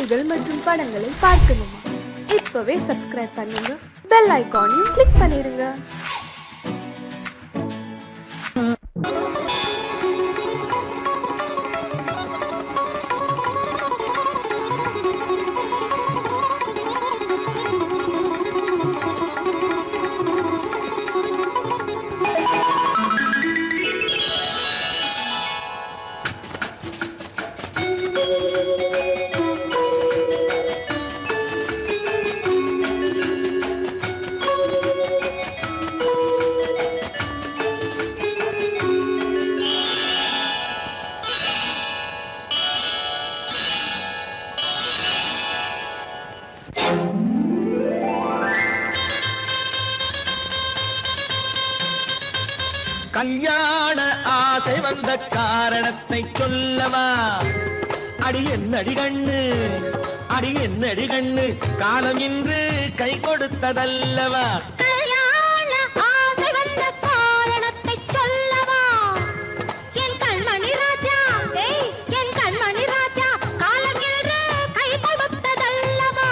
பாடல்கள் மற்றும் படங்களை பார்க்கணுமா? இப்பவே சப்ஸ்கிரைப் பண்ணுங்க, பெல் ஐகானையும் கிளிக் பண்ணிருங்க. கல்யாண ஆசை வந்த காரணத்தை சொல்லவா? அடி என்னடி கண்ணு, அடி என்னடி கண்ணு, காலம் இன்று கை கொடுத்ததல்லவா? கல்யாண ஆசை வந்த காரணத்தை சொல்லவா? என் கண்மணி ராஜா, என் கண்மணி ராஜா, காலம் இன்று கை கொடுத்ததல்லவா?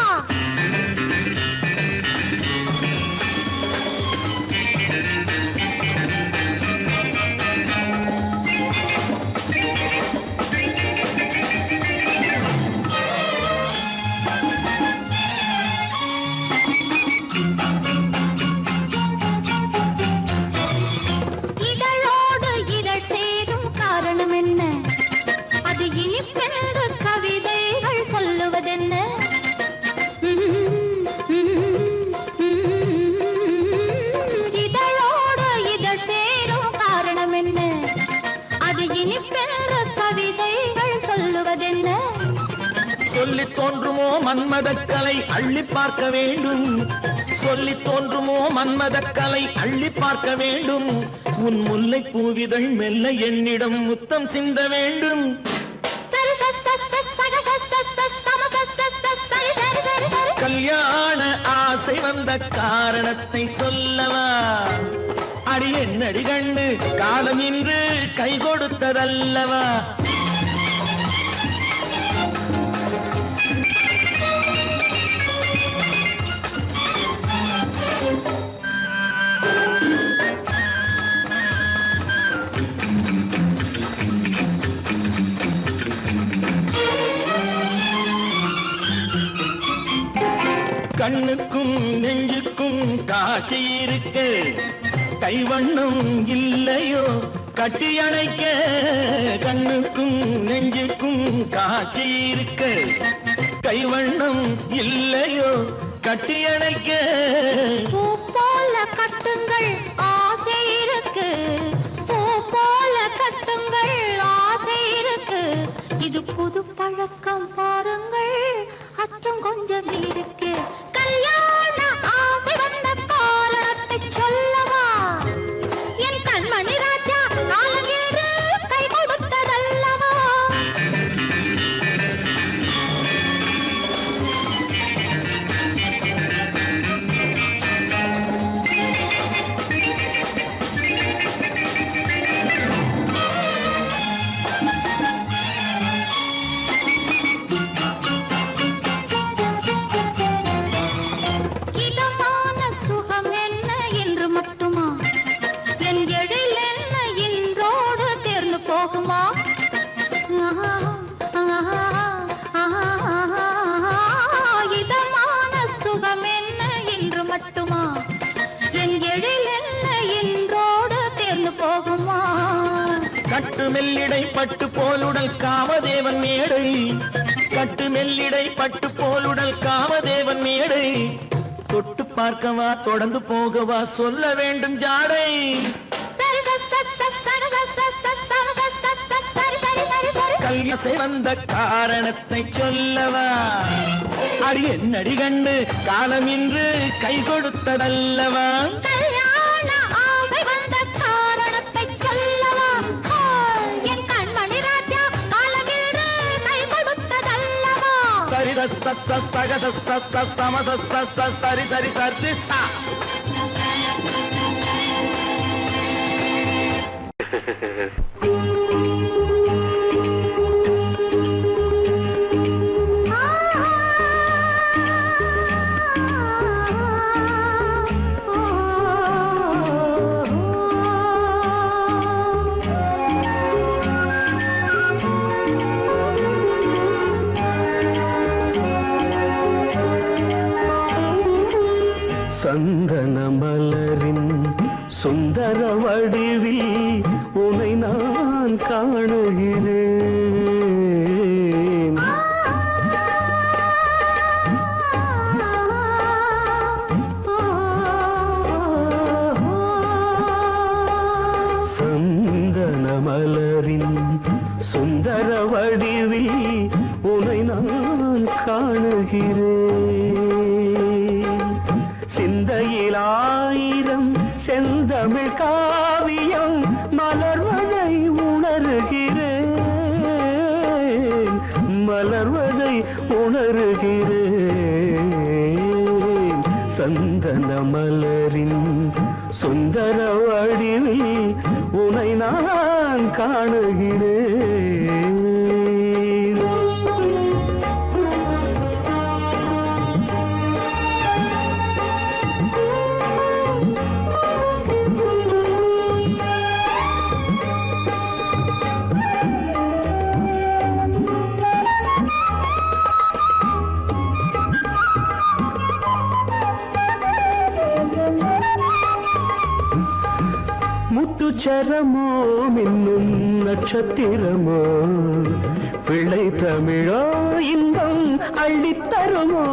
சொல்லி தோன்றுமோ மன்மதக்கலை அள்ளி பார்க்க வேண்டும், சொல்லி தோன்றுமோ மன்மதக்கலை அள்ளி பார்க்க வேண்டும். உன் முல்லை பூவிதழ் மெல்ல என்னிடம் முத்தம் சிந்த வேண்டும். கல்யாண ஆசை வந்த காரணத்தை சொல்லவா? அடி என்னடி கண்ணு, காலம் இன்று கை கொடுத்ததல்லவா? கண்ணுக்கும் நெஞ்சுக்கும் காட்சி இருக்கு, கைவண்ணம் இல்லையோ கட்டி அணைக்க? கண்ணுக்கும் நெஞ்சுக்கும் காட்சி இருக்கு, கைவண்ணம் இல்லையோ கட்டி அணைக்க? பூ போல கட்டுங்கள் ஆசை இருக்கு, பூ போல கட்டுங்கள் ஆசை இருக்கு. இது புது பழக்கம் பாருங்கள், அச்சம் கொஞ்சம் இருக்கு. கல்யாண ஆசை வந்த காரணத்தை சொல்லவா? என் கண்மணி ராஜா, காலம் இன்று கை கொடுத்ததல்லவா? கட்டு மெல்லிடை பட்டு போலுடல் காமதேவன் மேடை, கட்டு மெல்லிடை பட்டு போலுடல் காமதேவன் மேடை. தொட்டு பார்க்கவா தொடர்ந்து போகவா சொல்ல வேண்டும் ஜாடை. கல்யாணம் வந்த காரணத்தை சொல்லவா? அடி என்னடி கண்டு, காலம் இன்று கை கொடுத்ததல்லவா? சரி சரி சரி சா. சந்தன மலரின் சுந்தர வடிவில் உனை நான் காணுகிறேன். சந்தன மலரின் சுந்தர வடிவில் உனை நான் காணுகிறேன். சிந்தையில் ஆயிரம் செந்தமிழ் காவியம் மலர்வதை உணர்கிறேன், மலர்வதை உணர்கிறேன். சந்தன மலரின் சுந்தர வடிவில் உனை நான் காணுகிறேன். முத்துச்சரமோ மின்னும் நட்சத்திரமோ பிள்ளை தமிழோ இன்பம் அள்ளித்தருமோ.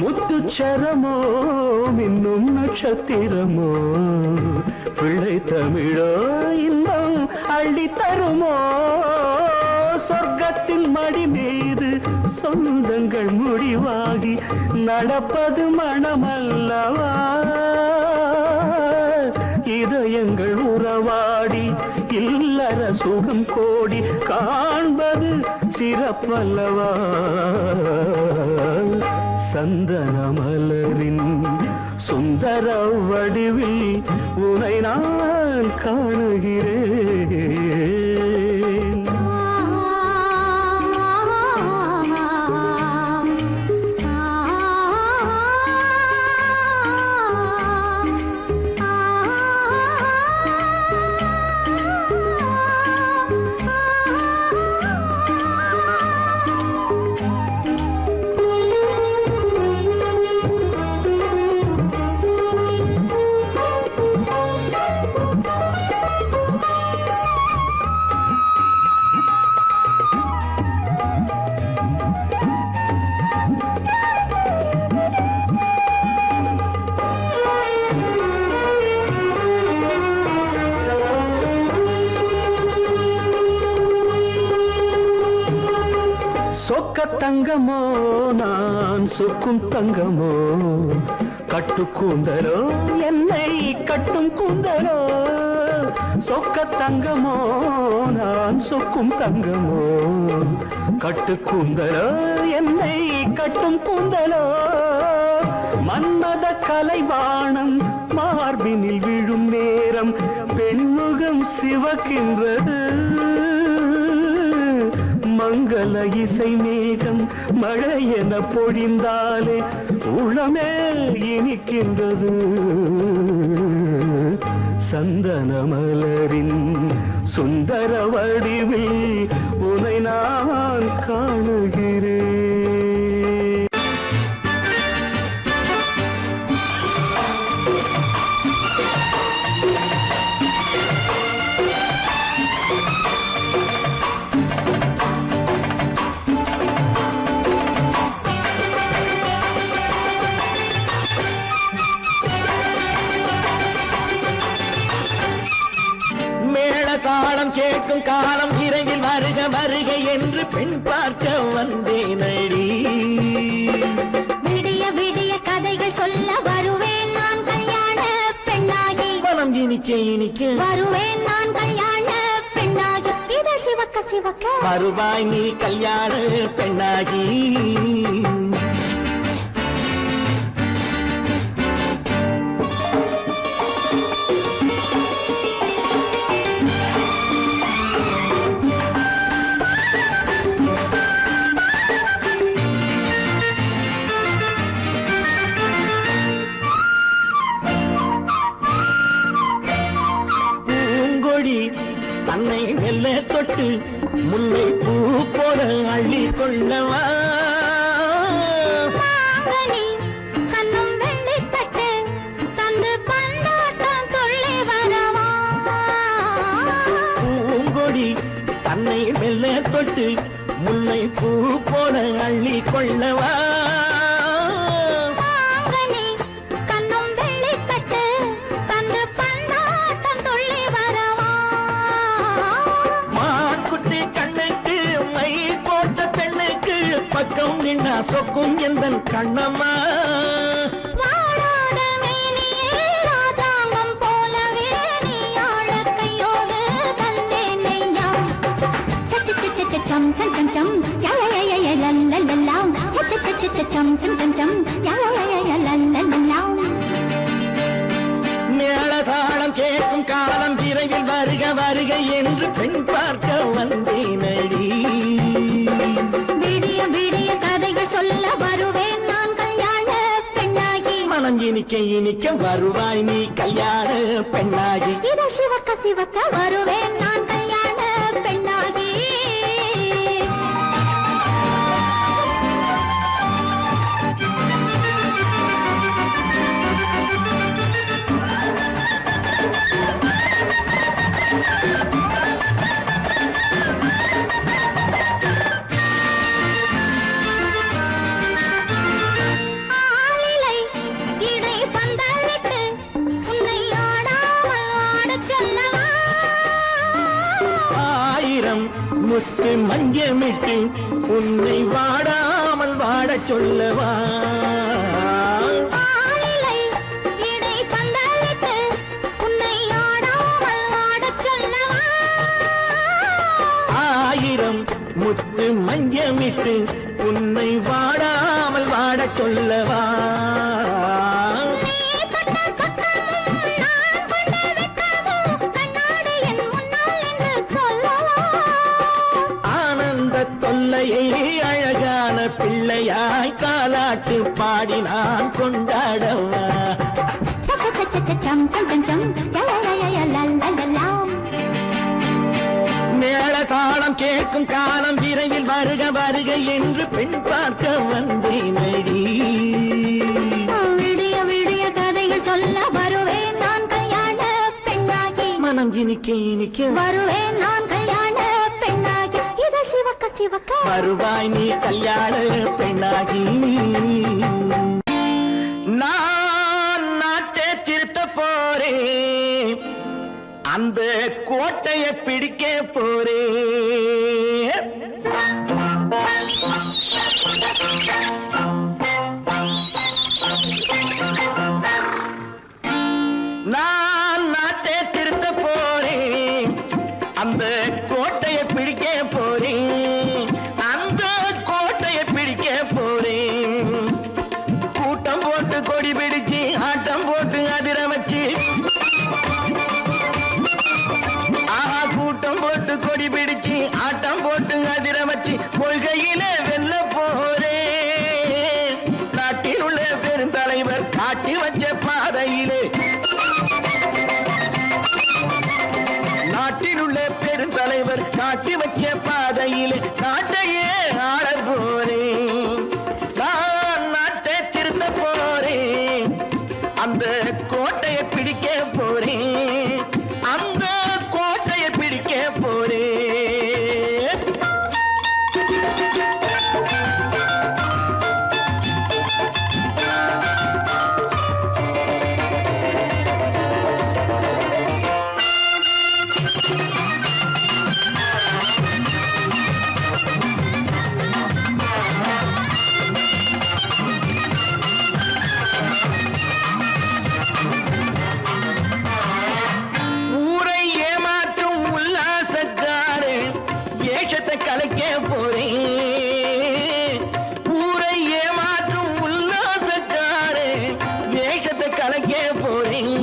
முத்துச்சரமோ மின்னும் நட்சத்திரமோ பிள்ளை தமிழோ இன்பம் அள்ளித்தருமோ. சொர்க்கத்தின் மடி மீது சொந்தங்கள் முடிவாகி நடப்பது மனமல்லவா. இதயங்கள் உறவாடி இல்லற சுகம் கோடி காண்பது சிறப்பல்லவா. சந்தன மலரின் சுந்தர வடிவில் உனை நான் காணுகிறேன். சொக்க தங்கமோ நான் சொக்கும் தங்கமோ கட்டு கூந்தலோ என்னை கட்டும் கூந்தலோ. சொக்க தங்கமோ நான் சொக்கும் தங்கமோ கட்டு கூந்தலோ என்னை கட்டும் கூந்தலோ. மன்மத கலைவாணம் மார்பினில் விழும் நேரம் பெண்முகம் சிவக்கின்றது. மங்கள இசை மேகம் மழை என பொழிந்தாலே உளமே இனிக்கின்றது. சந்தன மலரின் சுந்தர வடிவில் உனை நான் காணுகிறேன். தாளம் கேட்கும் காலம் விரைவில் வருக வருக என்று பெண் பார்க்க வந்தேனடி. விடிய விடிய கதைகள் சொல்ல வருவேன் நான் கல்யாண பெண்ணாகி. மனம் இனிக்க இனிக்க வருவேன் நான் கல்யாண பெண்ணாகி. இதழ் சிவக்க சிவக்க வருவாய் நீ கல்யாண பெண்ணாகி. தன்னை மெல்ல தொட்டு முல்லை பூ போல அள்ளி கொள்ளவா மாங்கனி கண்ணும் வெள்ளிப்பட்டு தந்து பந்தாட்டம் துள்ளி வரவா பூங்கொடி தன்னை மெல்ல தொட்டு முல்லை பூ போல அள்ளி கொள்ளவா மாங்கனி கண்ணும் வெள்ளிப்பட்டு தந்து பந்தாட்டம் துள்ளி வரவா மான்குட்டி கண்ணுக்கு மை போட்ட பெண்ணுக்கு பக்கம் நின்னா சொக்கும் எந்தன் கண்ணம்மா வாடாத மேனியே ராதாங்கம் போலவே நீ ஆழக்கையோடு தந்தேன் நெய்யா சச்ச சச்ச சம் சம் சம் சம் யா யா யா யா லல்லல்லா சச்ச சச்ச சம் சம் சம் சம் யா யா யா யா லல்லல்லா மேளதாளம் கேட்கும் காலம் விரைவில் வருக வருக என்று பெண் பார்க்க வந்தேனடி விடிய விடிய கதைகள் சொல்ல வருவேன் நான் கல்யாண பெண்ணாகி மனம் இனிக்க இனிக்க வருவாய் நீ கல்யாண பெண்ணாகி இதழ் சிவக்க சிவக்க வருவேன் நான் கல்யாண பெண்ணாகி ஆலிலை இடை பந்தலிட்டு உன்னை ஆடாமல் ஆடச் சொல்லவா ஆயிரம் முத்து மஞ்சமிட்டு உன்னை வாடாமல் வாடச் சொல்லவா ஆலிலை இடை பந்தலிட்டு உன்னை ஆடாமல் ஆடச் சொல்லவா ஆயிரம் முத்து மஞ்சமிட்டு உன்னை வாடாமல் வாடச் சொல்லவா நீ தொட்ட பக்கமும் நான் கொண்ட வெட்கமும் கண்ணாடி என் முன்னால் என்று சொல்லவா ஆனந்த தொல்லையை அழகான பிள்ளையாய் காலாட்டு பாடி நான் கொண்டாடவா சம் சம் சம் சம் யா யா யா யா லல்லல்லா மேளதாளம் கேட்கும் காலம் விரைவில் வருக வருக என்று பெண் பார்க்க வந்தேனடி விடிய விடிய கதைகள் சொல்ல வருவேன் நான் கல்யாண பெண்ணாகி மனம் இனிக்க இனிக்க வருவேன் நான் கல்யாண பெண்ணாகி இதழ் சிவக்க சிவக்க வருவாய் நீ கல்யாண பெண்ணாகி நான் நாட்டை திருத்த போறேன் அந்த கோட்டையை பிடிக்க போறேன் நான் நாட்டை திருத்த போறேன் அந்த கோட்டையை பிடிக்க போறேன் அந்த கோட்டையை பிடிக்க போறேன் கூட்டம் போட்டு கொடி பிடிச்சு ஆட்டம் போட்டு அதிர வச்சு கூட்டம் போட்டு கொடி பிடிச்சு ஆட்டம் போட்டு அதிர வச்சு கொள்கையில வெல்ல போறேன் நாட்டில் உள்ள பெருந்தலைவர் காட்டி வச்ச பாதையிலே நாட்டில் உள்ள பெருந்தலைவர் காட்டி வச்ச பாதையிலே நாட்டையே ஆள போறேன் நான் நாட்டை திருத்த போறேன் அந்த கோட்டையை பிடிக்க போறேன் அந்த கோட்டையை பிடிக்க போறேன் ஊரை ஏமாற்றும் உல்லாசக்காரே வேஷத்தை கலைக்க போறேன் ஊரை ஏமாற்றும் உல்லாசக்காரே வேஷத்தை கலைக்க போறேன்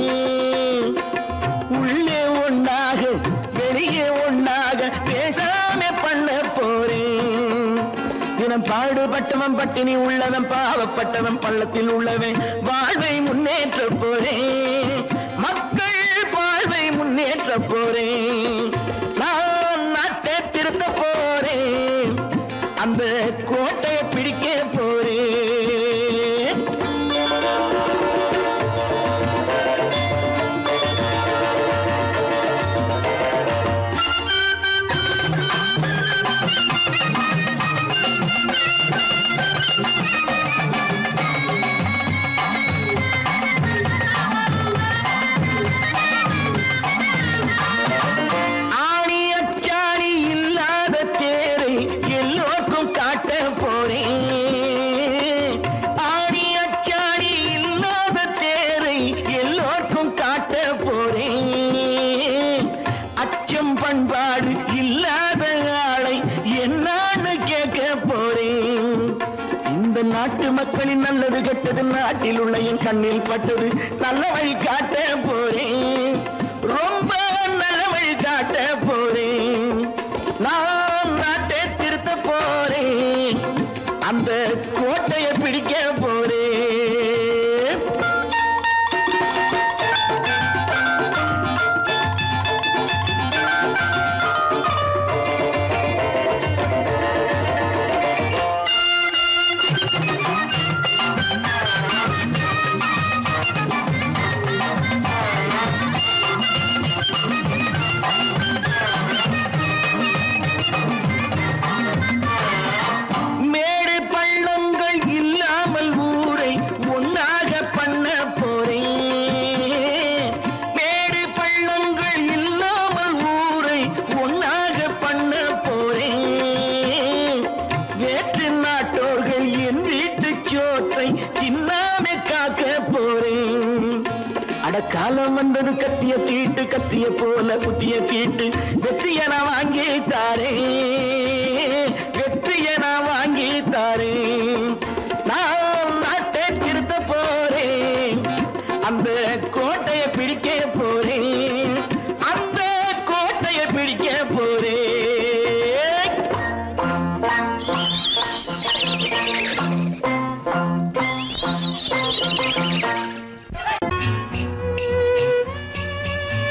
உள்ளே ஒண்ணாக வெளியே ஒண்ணாக பேசாம பண்ண போறேன் தினம் பாடுபட்டவன் பட்டினி உள்ளவன் பாவப்பட்டவன் பள்ளத்தில் உள்ளவன் வாழ்வை முன்னேற்ற போறேன் மக்கள் வாழ்வை முன்னேற்ற போறேன் நல்லது கெட்டது நாட்டில் உள்ள என் கண்ணில் பட்டது நல்ல வழி காட்ட போறேன் ரொம்ப நல்ல வழி காட்ட போறேன் நான் நாட்டை திருத்த போறேன் அந்த கோட்டையை பிடிக்க போறேன் காலம் வந்தது கத்திய தீட்டு கத்திய போல குத்திய தீட்டு வெற்றிய நான் வாங்கி தாரேன் வெற்றிய நான் வாங்கி தாரேன் நான் நாட்டை திருத்த போறேன் அந்த கோட்டையை பிடிக்க போறேன் அந்த கோட்டையை பிடிக்க போறேன்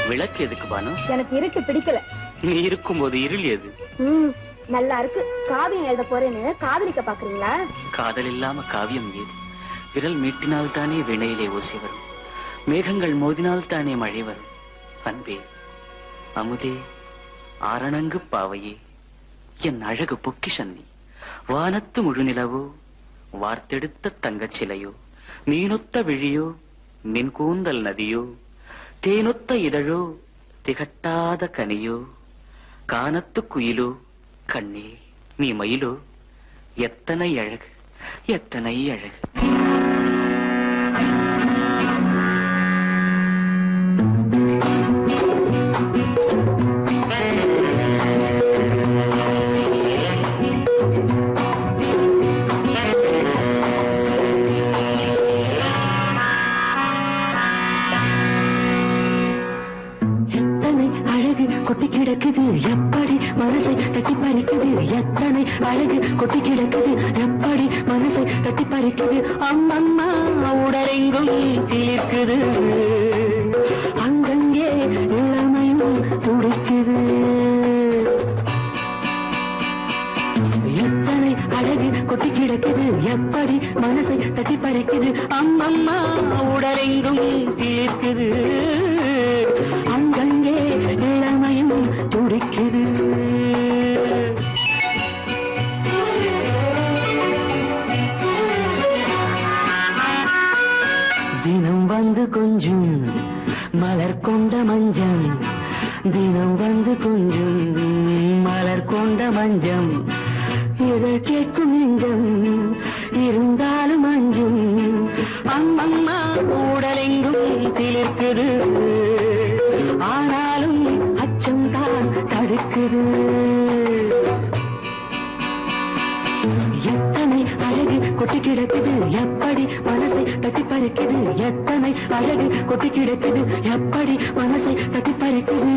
விளக்கு எதுக்கு பானு? எனக்கு இருட்டு பிடிக்கல. நீ இருக்கும்போது இருள் எது? நல்லா இருக்கு. காவியம் எழுத போறேன்னு காதலிக்க பாக்குறீங்களா? காதல் இல்லாம காவியம் ஏது? விரல் மீட்டினால் தானே வினையிலே ஓசை வரும், மேகங்கள் மோதினால் தானே மழை வரும். அன்பே, அமுதே, ஆரணங்கு பாவையே, என் அழகு பொக்கிஷன்னி, வானத்து முழுநிலவோ, வார்த்தெடுத்த தங்கச் சிலையோ, நீனொத்த விழியோ, நின் கூந்தல் நதியோ, தேனொத்த இதழோ, திகட்டாத கனியோ, கானத்து குயிலோ, கண்ணே நீ மயிலோ, எத்தனை அழகு எத்தனை அழகு. கொட்டி கிடக்குது எப்படி மனசை தட்டி பறிக்குது, எத்தனை அழகு கொட்டி கிடக்குது எப்படி மனசை தட்டி பறிக்குது. அம்மம்மா உடலெங்கும் சீர்க்குது, அங்கங்கே இளமையும் துடிக்குது. எத்தனை அழகு கொட்டி கிடக்குது எப்படி மனசை தட்டி பறிக்குது. அம்மம்மா உடலெங்கும் சீர்க்குது, அங்கங்கே இளமையும் துடிக்குது. தினம் வந்து கொஞ்சம் மலர் கொண்ட மஞ்சம், தினம் வந்து கொஞ்சம் மலர் கொண்ட மஞ்சம், இதை கேட்கும் நெஞ்சம் இருந்தாலும் அஞ்சும். அம்மம்மா உடலெங்கும் சிலிர்க்குது, ஆனாலும் அச்சம் தான் தடுக்குது. எத்தனை அழகு கொட்டி கிடக்குது எப்படி மனசை தட்டி பறிக்குது, எத்தனை அழகு கொட்டி கிடக்குது எப்படி மனசை தட்டி பறிக்குது.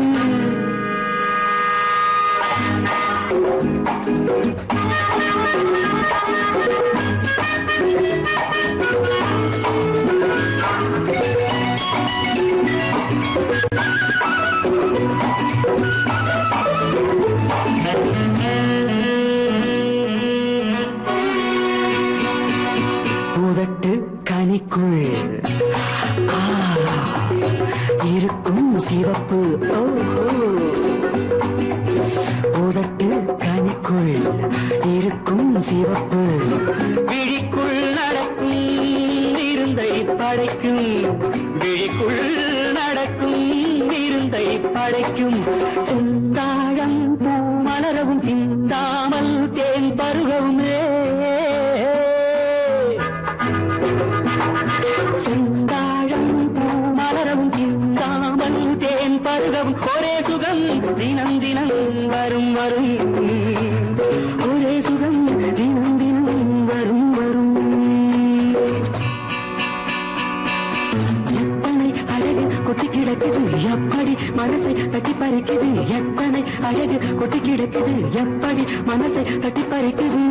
உதட்டு கனிக்குள் இருக்கும் சிவப்பு, உதட்டு கனிக்குள் இருக்கும் சிவப்பு, விழிக்குள் நடக்கும் இருந்தை படைக்கும், விழிக்குள் நடக்கும் இருந்தை படைக்கும். செந்தாழம் பூ மலரவும் சிந்தாமல் தேன் பருகவுமே, செந்தாழம் பூ மலரவும் சிந்தாமல் தேன் பருகவும். ஒரே சுகம் தினம் தினம் வரும் வரும், ஒரே சுகம் தினம் தினம் வரும் வரும். கிடக்குது எப்படி மனசை தட்டி பறிக்குது எத்தனை அழகு கொட்டி கிடக்குது எப்படி மனசை தட்டி பறிக்குது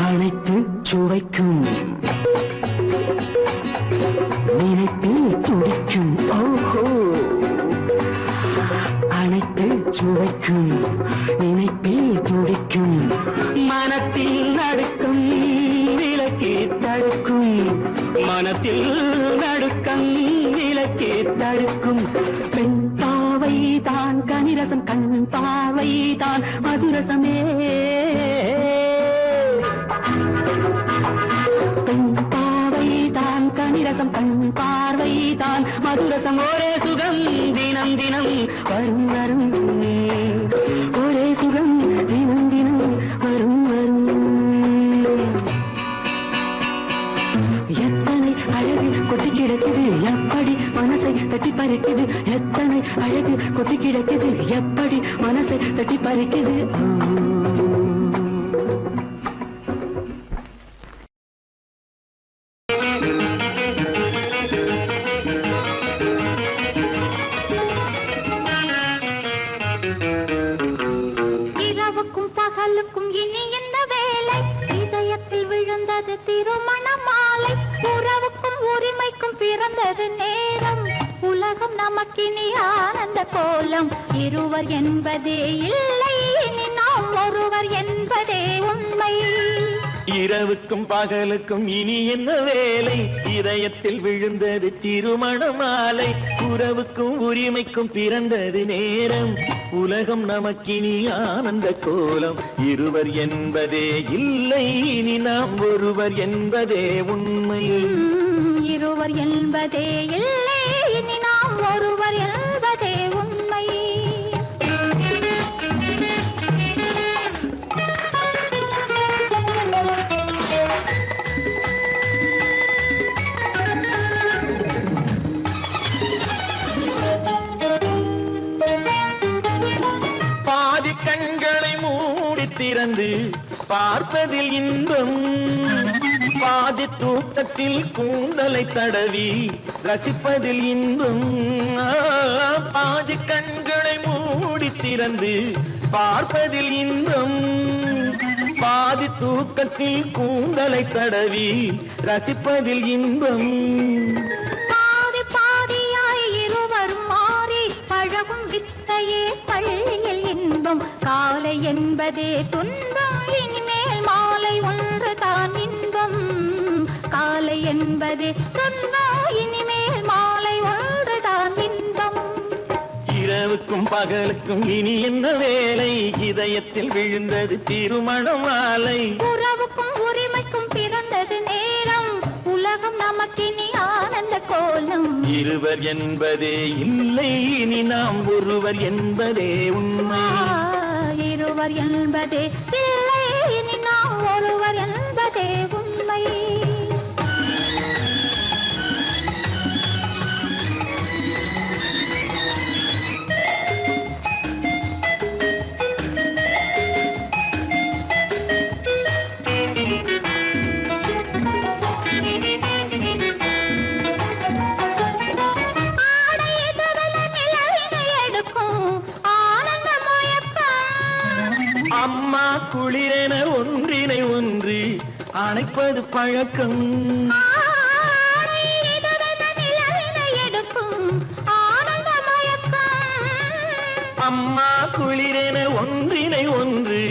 அனைத்து சுவைக்கும் நினைப்பில் துடிக்கும் ஓஹோ அனைத்து சுவைக்கும் நினைப்பில் துடிக்கும் மனத்தில் நடுக்கும் விலக்கி தடுக்கும் மனத்தில் நடுக்கம் விலக்கி தடுக்கும் பெண் பாவை தான் கனிரசம் கண் பாவை தான் மதுரசமே பெண் பாவை தான் கனிரசம் கண் பார்வை தான் மதுரசம் ஒரே சுகம் தினம் தினம் வரும் வரும் ஒரே சுகம் தினம் தினம் வரும் வரும் எத்தனை அழகு கொட்டி கிடக்குது எப்படி மனசை தட்டி பறிக்குது எத்தனை அழகு கொட்டி கிடக்குது எப்படி மனசை தட்டி பறிக்குது இரவுக்கும் பகலுக்கும் இனி என்ன வேலை இதயத்தில் விழுந்தது திருமண மாலை உறவுக்கும் உரிமைக்கும் பிறந்தது நேரம் உலகம் நமக்கினி ஆனந்த கோலம் இருவர் என்பதே இல்லை இனி நாம் ஒருவர் என்பதே உண்மை இரவுக்கும் பகலுக்கும் இனி என்ன வேலை இதயத்தில் விழுந்தது திருமண மாலை உறவுக்கும் உரிமைக்கும் பிறந்தது நேரம் உலகம் நமக்கினி ஆனந்த கோலம் இருவர் என்பதே இல்லை இனி நாம் ஒருவர் என்பதே உண்மை இருவர் என்பதே இல்லை இனி நாம் ஒருவர் என்பதே உண்மை பாதி கண்களை மூடி திறந்து பார்ப்பதில் இன்பம் பாதி தூக்கத்தில் கூந்தலை தடவி ரசிப்பதில் இன்பம் பாதி கண்களை மூடி திறந்து பார்ப்பதில் இன்பம் பாதி தூக்கத்தில் கூந்தலை தடவி ரசிப்பதில் இன்பம் பாதி பாதியாய் இருவரும் மாறி பழகும் வித்தையே பள்ளியில் இன்பம் காலை என்பதே துன்பம் இனிமேல் மாலை ஒன்று தான் இன்பம் காலை என்பதே துன்பம் இனிமேல் மாலை ஒன்று தான் இன்பம் இரவுக்கும் பகலுக்கும் இனி என்ன வேலை இதயத்தில் விழுந்தது திருமண மாலை உறவுக்கும் உரிமைக்கும் பிறந்தது நேரம் உலகம் நமக்கினி ஆனந்த கோலம் இருவர் என்பதே இல்லை இனி நாம் ஒருவர் என்பதே உண்மை இருவர் என்பதே இல்லை இனி நாம் ஒருவர் என்பதே உண்மை அம்மா குளிரென ஒன்றினை ஒன்று அணைப்பது பழக்கம் அம்மா குளிரென ஒன்றினை ஒன்று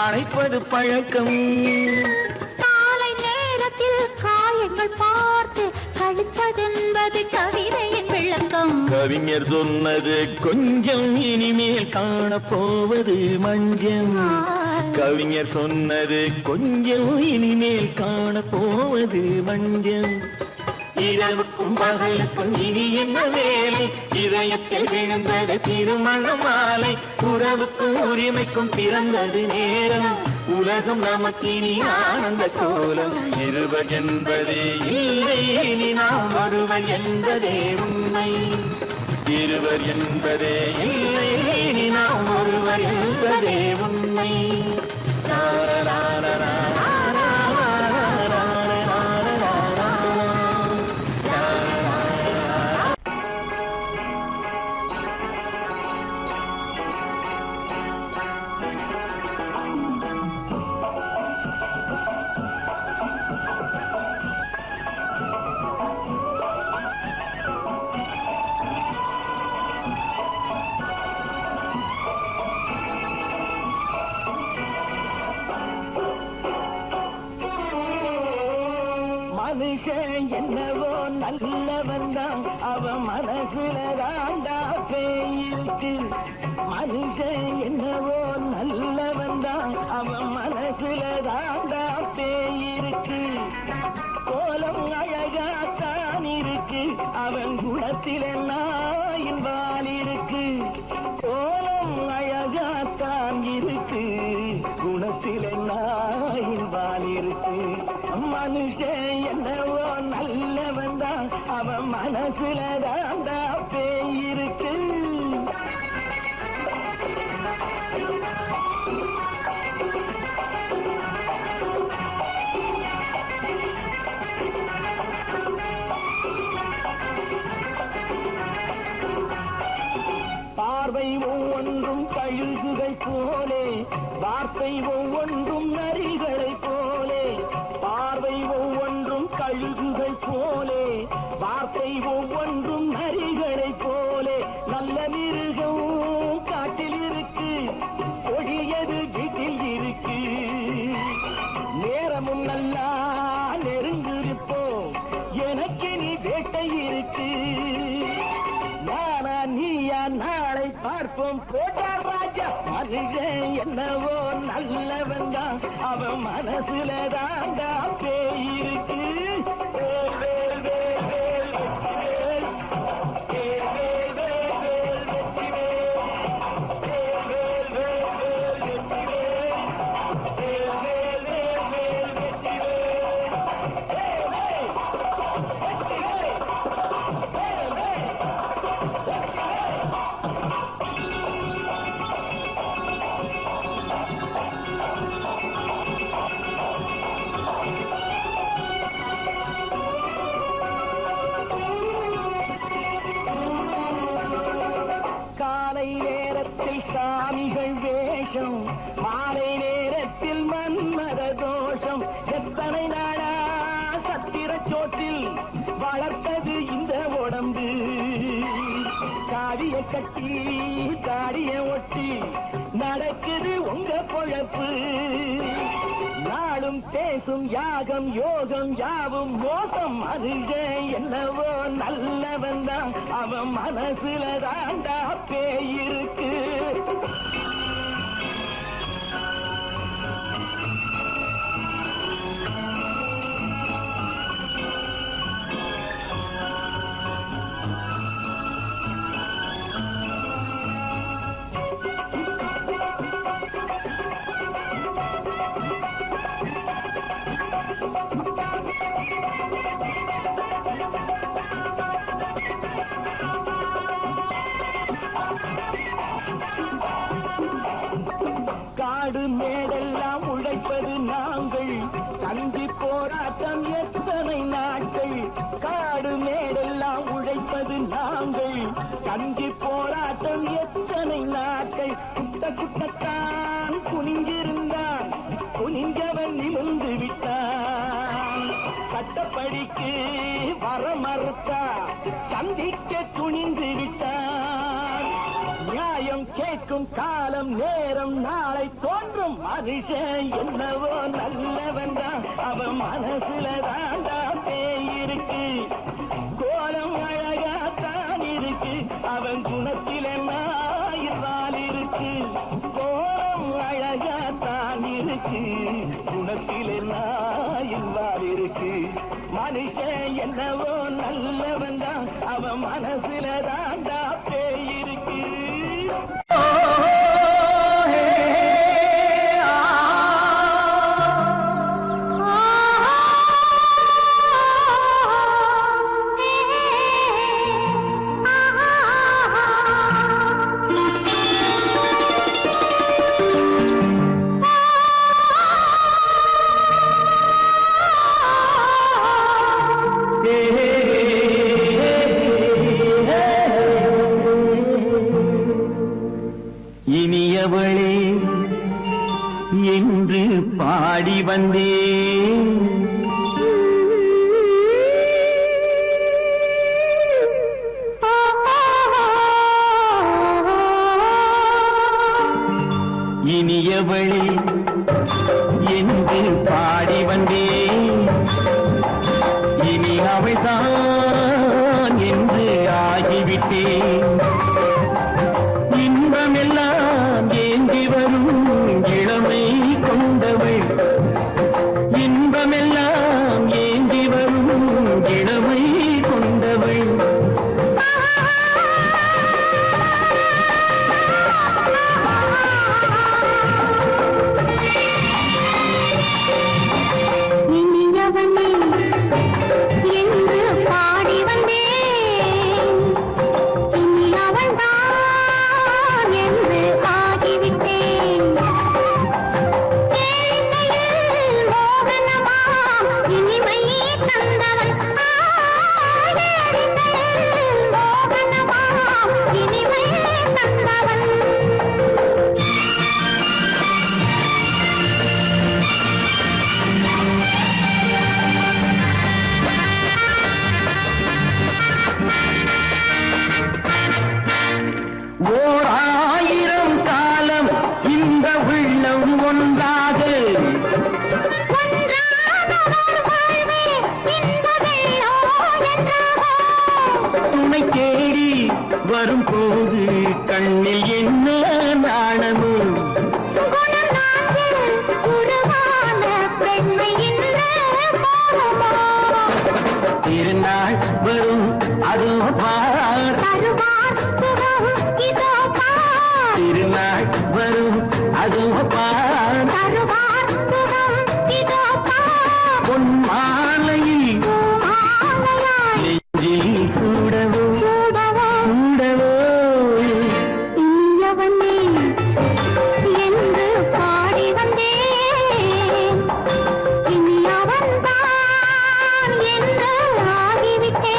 அணைப்பது பழக்கம் காலை நேரத்தில் காயங்கள் பார்த்து கழிப்பதென்பது கவிதையின் விளக்கம் கவிஞர் சொன்னது கொஞ்சம் இனிமேல் காணப்போவது மஞ்சம் கவிஞர் சொன்னது கொஞ்சம் இனிமேல் காணப்போவது மஞ்சம் இரவுக்கும் பகலுக்கும் இனி என்ன வேலை இதயத்தில் விழுந்தது திருமண மாலை உறவுக்கும் உரிமைக்கும் பிறந்தது நேரம் உலகம் நமக்கினி ஆனந்த கோலம். இருவர் என்பதே இல்லை, இனி நாம் ஒருவர் என்பதே உண்மை. இருவர் என்பதே இல்லை, இனி நாம் ஒருவர் என்பதே உண்மை. மனுஷன் என்னவோ நல்லவன் தான், அவன் மனசுல தாண்டா பேயிருக்கு. மனுஷன் என்னவோ நல்லவன் தான், அவன் மனசுல தாண்டா பேயிருக்கு. கோலம் அழகாத்தான் இருக்கு, அவன் குணத்தில நாயின் வால் இருக்கு. கோலம் அழகாத்தான் இருக்கு, குணத்தில நாயின் வால் இருக்கு. மனுஷன் என்னவோ நல்லவன் தான், அவன் மனசுல தாண்டா பேயிருக்கு. பார்வை ஒவ்வொன்றும் கழுகுகள் போலே, வார்த்தை ஒவ்வொன்றும் நரிகளை போலே. பார்வை ஒவ்வொன்றும் கழுகுகள் போலே, வார்த்தை ஒவ்வொன்றும் நரிகளை போலே. நல்ல மிருகம் காட்டில் இருக்கு, கொடியது வீட்டில் இருக்கு. நேரமும் நல்லா நெருங்கிருப்போம், எனக்கு நீ வேட்டை இருக்கு. நானா நீயா நாளை பார்ப்போம், போட்டார் ராஜா. மனுஷன் என்னவோ நல்லவன் தான், அவன் மனசுல தாண்டா பேயிருக்கு. வேல் வேல் வேல் வேல் வெற்றிவேல், வேல் வேல் வேல் வேல் வெற்றிவேல், வேல் வேல் வேல் வேல் வெற்றிவேல், வேல் வேல் வேல் வேல் வெற்றிவேல். வேல் வேல் வெற்றிவேல், வேல் வேல் காலை நேரத்தில் சாமிகள் வேஷம், மாலை நேரத்தில் மன்மத தோஷம். எத்தனை நாளா சத்திரச்சோட்டில் வளர்த்தது இந்த உடம்பு. காடிய கட்டி காடிய ஒட்டி நடக்குது உங்க பொழப்பு. நாளும் பேசும் யாகம் யோகம் யாவும் மோசம். மனுஷன் என்னவோ நல்லவன் தான், அவன் மனசுல தாண்டா பேயிருக்கு. காடு மேடெல்லாம் உழைப்பது நாங்கள், கஞ்சி போராட்டம் எத்தனை நாட்கள். காடு மேடெல்லாம் உழைப்பது நாங்கள், கஞ்சி போராட்டம் எத்தனை நாட்கள். குட்ட குட்டத்தான் குனிஞ்சிருந்தான், குனிஞ்சவன் நிமிர்ந்து விட்டான். சட்டப்படிக்கு வர மறுத்தா, சந்திக்க துணிந்து விட்டான். நியாயம் கேட்கும் காலம் நேரம் நாளை தோன்றும். மனுஷன் என்னவோ நல்லவன் தான், அவன் மனசுல தாண்டா பேயிருக்கு. கோலம் அழகாத்தான் இருக்கு, அவன் குணத்தில நாயினால் இருக்கு. கோலம் அழகாத்தான் இருக்கு, குணத்தில நாயினால் இருக்கு. மனுஷன் என்னவோ நல்லவன் தான், அவன் மனசுல தாண்டா பேயிருக்கு. ஓ, ஹே, ஆ இனியவளே என்று பாடி வந்தேன். இனியவளே என்று பாடி வந்தேன். இனி அவள்தான் என்று ஆகிவிட்டேன். இன்பமெல்லாம் ஏந்தி வரும் இளமை கொண்டவள். இன்பமெல்லாம் ஏந்தி வரும் இளமை கொண்டவள். இனியவனே என்று பாடி வந்தேன். இனி அவள்தான் என்று ஆகிவிட்டேன். கேளிக்கையில் மோகனமாம் இனிமை தந்தவன். கேளிக்கையில் மோகனமாம் இனிமை தந்தவன். ஓர் ஆயிரம் காலம் இந்த உள்ளம் ஒன்றாக துணை தேடி வரும்போது கண்ணில் என்ன நாணமோ. திருநாள் வரும் அதோ பார். திருநாள் வரும் அதோ பார். பொன் மாலையில் நெஞ்சில் சூடவோ சூடவோ. இனியவனே என்று பாடி வந்தேன். இனி அவன்தான் என்று ஆகிவிட்டேன்.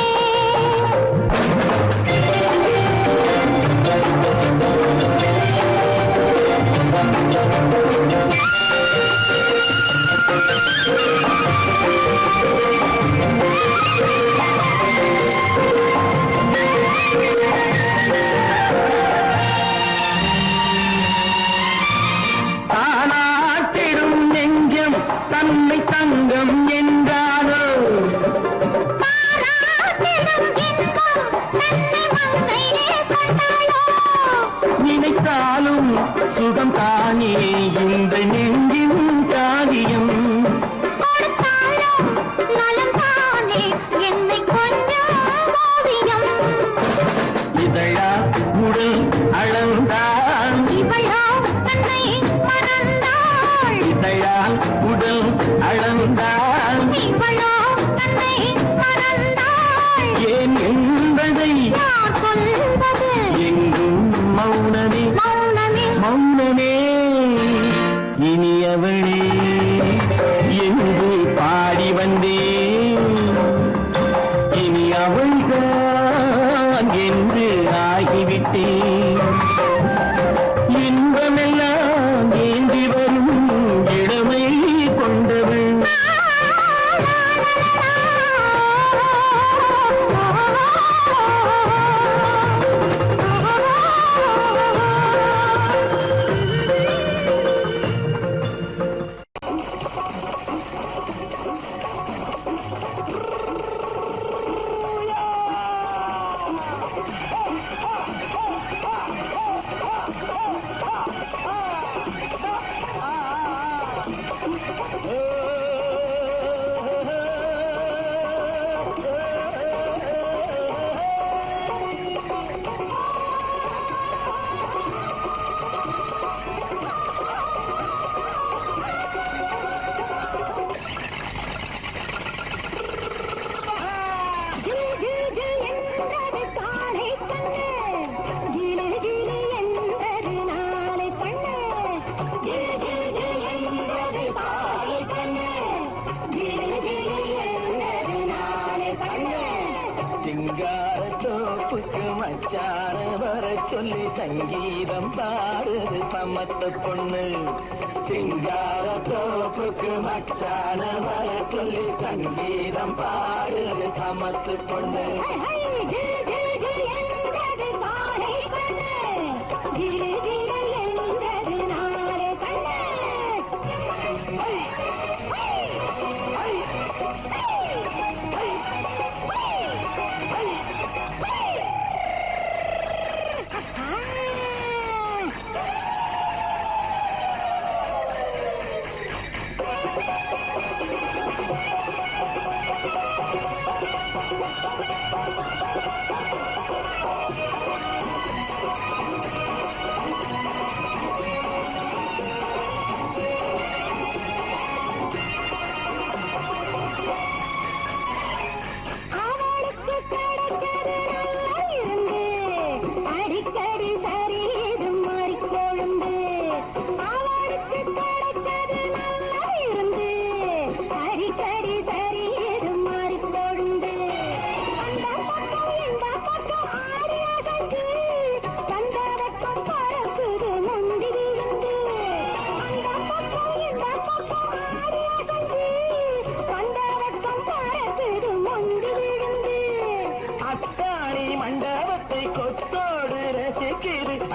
சிங்கார தோப்புக்கு மச்சான வர சொல்லி சங்கீதம் பாடுது சமத்து பொண்ணு. சிங்கார தோப்புக்கு மச்சான வர சொல்லி சங்கீதம் பாடுது சமத்து பொண்ணு.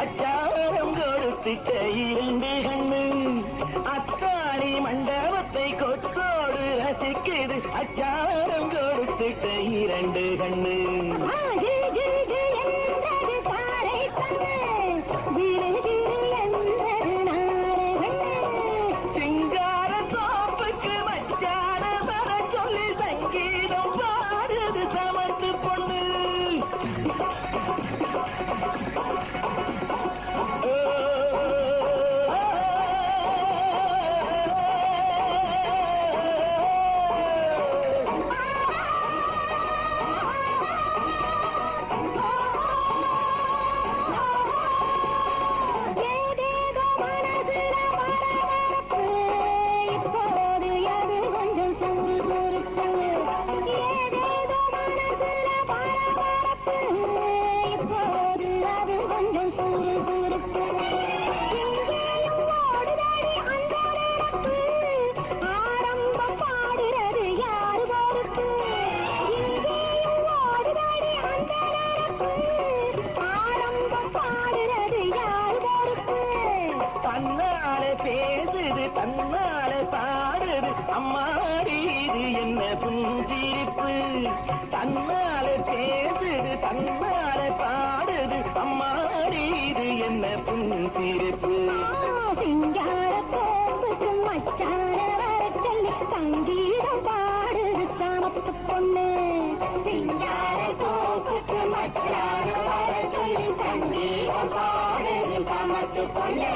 அச்சாரம் கொடுத்திட்ட இரண்டு கண்ணு. அத்தாணி மண்டபத்தை கொத்தோடு ரசிக்குது அச்சாரம் கொடுத்திட்ட இரண்டு கண்ணு. சிங்கார தோப்புக்கு மச்சான வர சொல்லி சங்கீதம் பாடுது சமத்து பொண்ணு. தன்னாலே பேசுது தன்னாலே பாடுது அம்மாடி இது என்ன புஞ்சிரிப்பு. தன்னாலே பேசுது தன்னாலே பாடுது அம்மாடி இது என்ன புஞ்சிரிப்பு. சிங்கார தோப்புக்கு மச்சான வர சொல்லி சங்கீதம் பாடுது சமத்து பொண்ணு. சிங்கார தோப்புக்கு மச்சான வர சொல்லி சங்கீதம் பாடுது சமத்து பொண்ணு.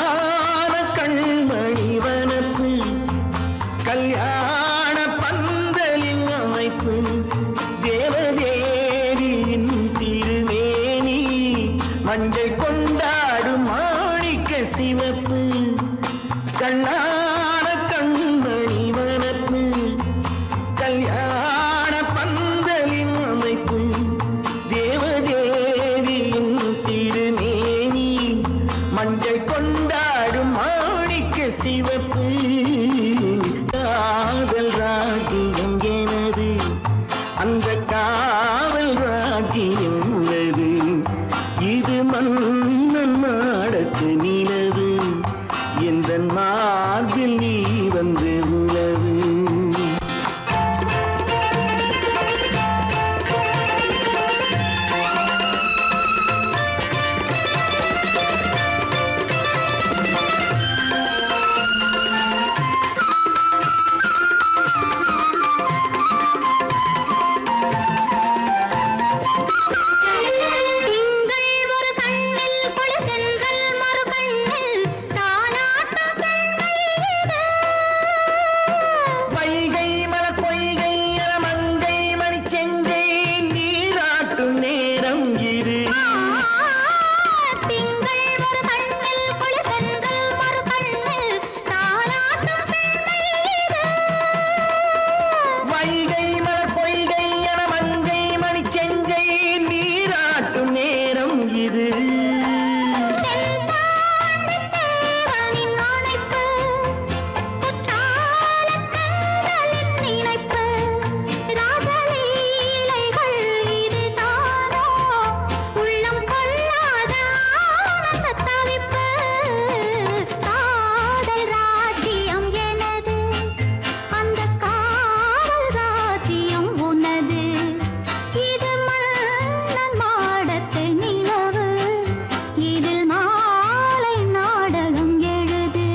கண்ணான கண்மணி வனப்பு கல்யாண பந்தலின் அமைப்பு தேவதேவியின் திருமேனி மஞ்சள் கொண்டாடும் மாணிக்க சிவப்பு கண்ணான கண்மணி வனப்பு கல்யாண பந்தலின் அமைப்பு தேவதேவியின் திருமேனி மஞ்சள் கொண்டாடும் மாணிக்க சிவப்பு காதல் ராஜ்யம் எனது அந்த காவல் ராஜ்யம் உள்ளது இது மன்னன் மாடத்து நிலவு எந்த மார்பில் நீ வந்து உலவு திங்கள் ஒரு கண்ணில் குளிர்தென்றல் மறு கண்ணில் தானாட்டம் பெண்கள் வைகை மலர் பொய்கை என மங்கை மணி செங்கை நீராட்டும் நேரம் இது திங்கள் ஒரு கண்ணில் குளிர்தென்றல் மறு கண்ணில் தானாட்டம் பெண்கள் வைகை மலர் பொய்கை என மங்கை மணி செங்கை நீராட்டும் நேரம் இது தேவனின் அணைப்பு குற்றாலக் கண்களின் நினைப்பு ராசலீலைகள் இதுதானோ உள்ளம் கொள்ளாத ஆனந்த தவிப்பு காதல் ராஜ்யம் எனது அந்த காவல் ராஜ்யம் உனது இது மன்னன் மாடத்து நிலவு இதில் மாலை நாடகம் எழுது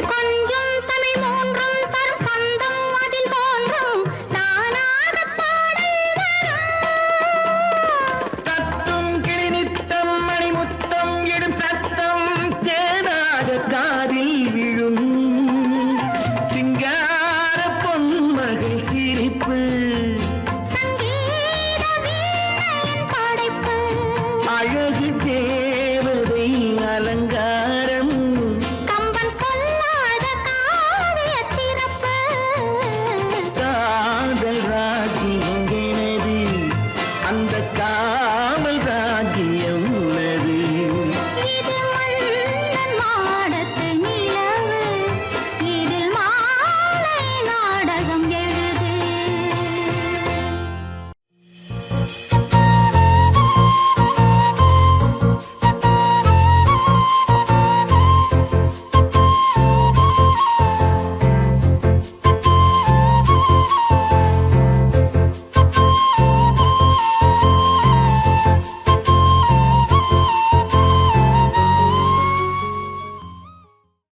கொஞ்சம் தமிழ் மூன்றும் தரும் சந்தம் அதில் தோன்றும் தானாகப் பாடல் வரும். தத்தும் கிளி நித்தம் மணிமுத்தம் இடும் சத்தம் தேனாக காதில் விழும் சிங்கார பொன்மகள் சிரிப்பு சங்கீத வீணையின் படைப்பு அழகு தேவதை அலங்காரம்